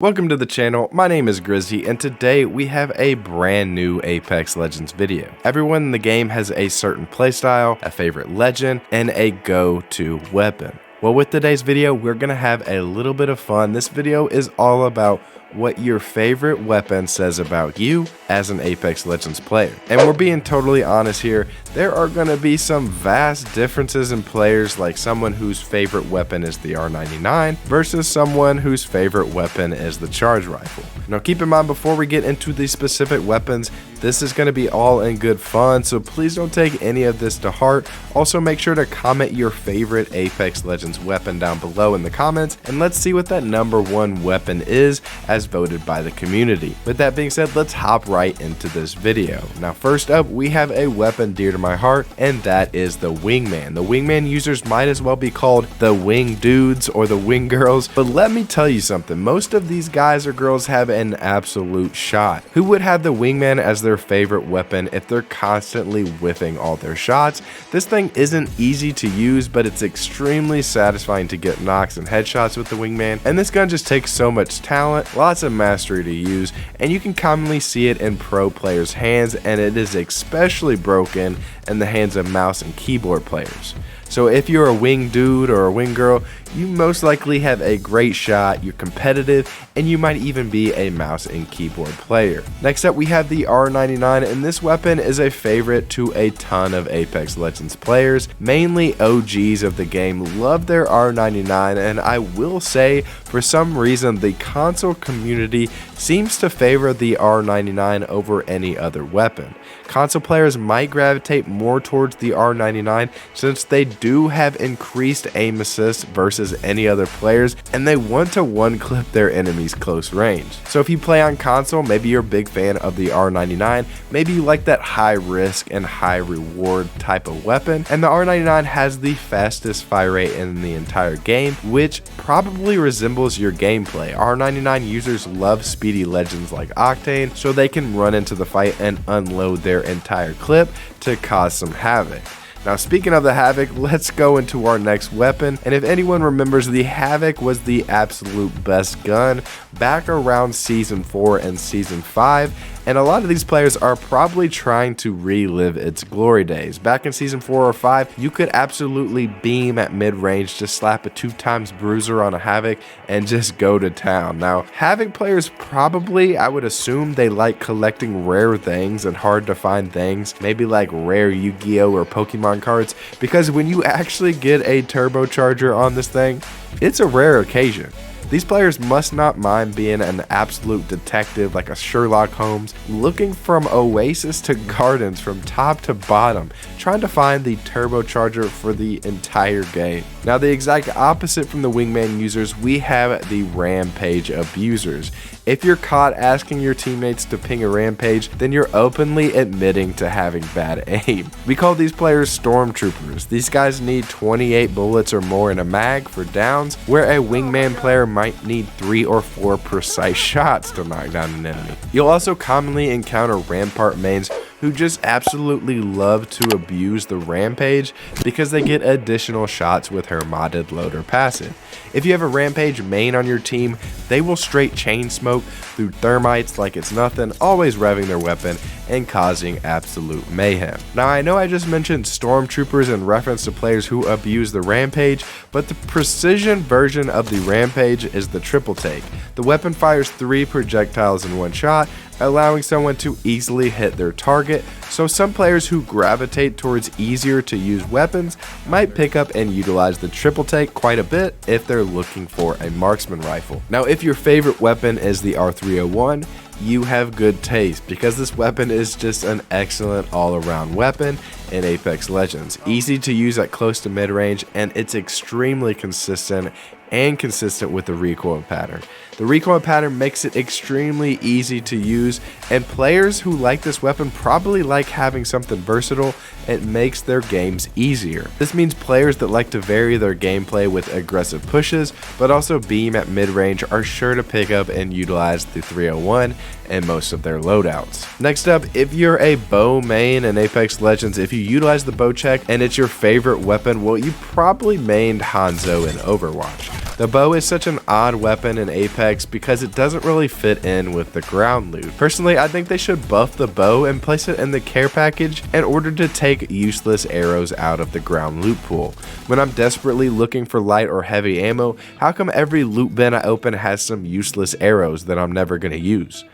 Welcome to the channel, my name is Grizzly, and today we have a brand new Apex Legends video. Everyone in the game has a certain playstyle, a favorite legend, and a go-to weapon. Well, with today's video, we're going to have a little bit of fun. This video is all about what your favorite weapon says about you as an Apex Legends player. And we're being totally honest here, there are going to be some vast differences in players, like someone whose favorite weapon is the R99 versus someone whose favorite weapon is the charge rifle. Now keep in mind, before we get into the specific weapons, this is going to be all in good fun, so please don't take any of this to heart. Also make sure to comment your favorite Apex Legends weapon down below in the comments, and let's see what that #1 weapon is as voted by the community. With that being said, let's hop right into this video. Now first up, we have a weapon dear to my heart, and that is the Wingman. The Wingman users might as well be called the Wing Dudes or the Wing Girls, but let me tell you something, most of these guys or girls have an absolute shot. Who would have the Wingman as their favorite weapon if they're constantly whiffing all their shots? This thing isn't easy to use, but it's extremely satisfying to get knocks and headshots with the Wingman, and this gun just takes so much talent, lots of mastery to use, and you can commonly see it in pro players' hands, and it is especially broken in the hands of mouse and keyboard players. So if you're a wing dude or a wing girl, you most likely have a great shot, you're competitive, and you might even be a mouse and keyboard player. Next up, we have the R99, and this weapon is a favorite to a ton of Apex Legends players. Mainly OGs of the game love their R99, and I will say, for some reason, the console community seems to favor the R99 over any other weapon. Console players might gravitate more towards the R99 since they do have increased aim assist versus any other players, and they want to one-clip their enemies close range. So if you play on console, maybe you're a big fan of the R99, maybe you like that high risk and high reward type of weapon, and the R99 has the fastest fire rate in the entire game, which probably resembles your gameplay. R99 users love speedy legends like Octane, so they can run into the fight and unload their entire clip to cause some havoc. Now speaking of the Havoc, let's go into our next weapon, and if anyone remembers, the Havoc was the absolute best gun back around Season 4 and Season 5, and a lot of these players are probably trying to relive its glory days. Back in Season 4 or 5, you could absolutely beam at mid-range, just slap a 2x bruiser on a Havoc, and just go to town. Now, Havoc players probably, I would assume, they like collecting rare things and hard to find things, maybe like rare Yu-Gi-Oh! Or Pokemon cards, because when you actually get a turbocharger on this thing, it's a rare occasion. These players must not mind being an absolute detective like a Sherlock Holmes, looking from oasis to gardens from top to bottom, trying to find the turbocharger for the entire game. Now the exact opposite from the Wingman users, we have the Rampage abusers. If you're caught asking your teammates to ping a Rampage, then you're openly admitting to having bad aim. We call these players Stormtroopers. These guys need 28 bullets or more in a mag for downs, where a Wingman player might need 3 or 4 precise shots to knock down an enemy. You'll also commonly encounter Rampart mains who just absolutely love to abuse the Rampage because they get additional shots with her modded loader passive. If you have a Rampage main on your team, they will straight chain smoke through thermites like it's nothing, always revving their weapon and causing absolute mayhem. Now I know I just mentioned Stormtroopers in reference to players who abuse the Rampage, but the precision version of the Rampage is the triple take. The weapon fires 3 projectiles in one shot, allowing someone to easily hit their target, so some players who gravitate towards easier to use weapons might pick up and utilize the triple take quite a bit if they're looking for a marksman rifle. Now if your favorite weapon is the R301, you have good taste, because this weapon is just an excellent all-around weapon in Apex Legends. Easy to use at close to mid-range, and it's extremely consistent with the recoil pattern. The recoil pattern makes it extremely easy to use, and players who like this weapon probably like having something versatile. It makes their games easier. This means players that like to vary their gameplay with aggressive pushes, but also beam at mid-range, are sure to pick up and utilize the 301 in most of their loadouts. Next up, if you're a bow main in Apex Legends, if you utilize the bow check and it's your favorite weapon, well, you probably mained Hanzo in Overwatch. The bow is such an odd weapon in Apex because it doesn't really fit in with the ground loot. Personally, I think they should buff the bow and place it in the care package in order to take useless arrows out of the ground loot pool. When I'm desperately looking for light or heavy ammo, how come every loot bin I open has some useless arrows that I'm never going to use?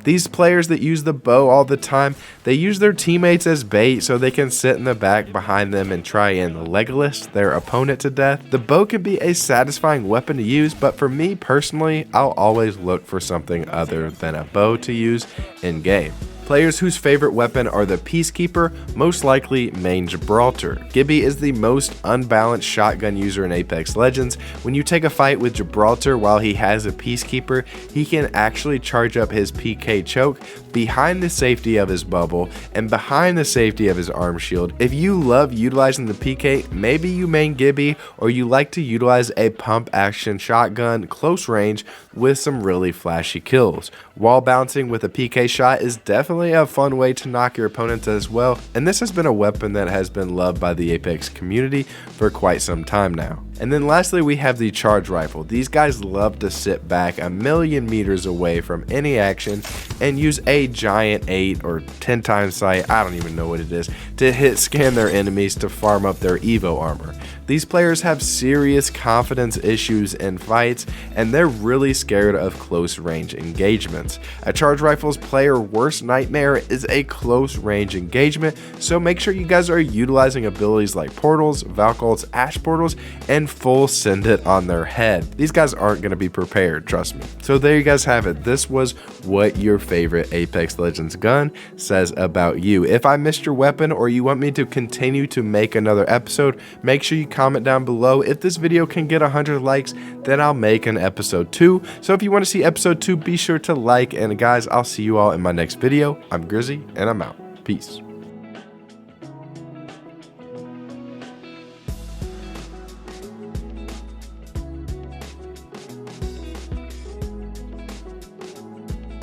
These players that use the bow all the time, they use their teammates as bait so they can sit in the back behind them and try and Legolas their opponent to death. The bow can be a satisfying weapon to use, but for me personally, I'll always look for something other than a bow to use in game. Players whose favorite weapon are the Peacekeeper most likely main Gibraltar. Gibby is the most unbalanced shotgun user in Apex Legends. When you take a fight with Gibraltar while he has a Peacekeeper, he can actually charge up his PK choke behind the safety of his bubble and behind the safety of his arm shield. If you love utilizing the PK, maybe you main Gibby, or you like to utilize a pump action shotgun close range with some really flashy kills. Wall bouncing with a PK shot is definitely a fun way to knock your opponents as well, and this has been a weapon that has been loved by the Apex community for quite some time now. And then lastly, we have the charge rifle. These guys love to sit back a million meters away from any action and use a giant 8 or 10 times sight, I don't even know what it is, to hit scan their enemies to farm up their Evo armor. These players have serious confidence issues in fights, and they're really scared of close range engagements. A charge rifle's player worst nightmare is a close range engagement, so make sure you guys are utilizing abilities like portals, Valkults, Ash portals, and full send it on their head. These guys aren't going to be prepared, trust me. So there you guys have it. This was what your favorite Apex Legends gun says about you. If I missed your weapon or you want me to continue to make another episode, make sure you comment down below. If this video can get 100 likes, then I'll make an episode 2. So if you want to see episode 2, be sure to like, and guys, I'll see you all in my next video. I'm Grizzy, and I'm out. Peace.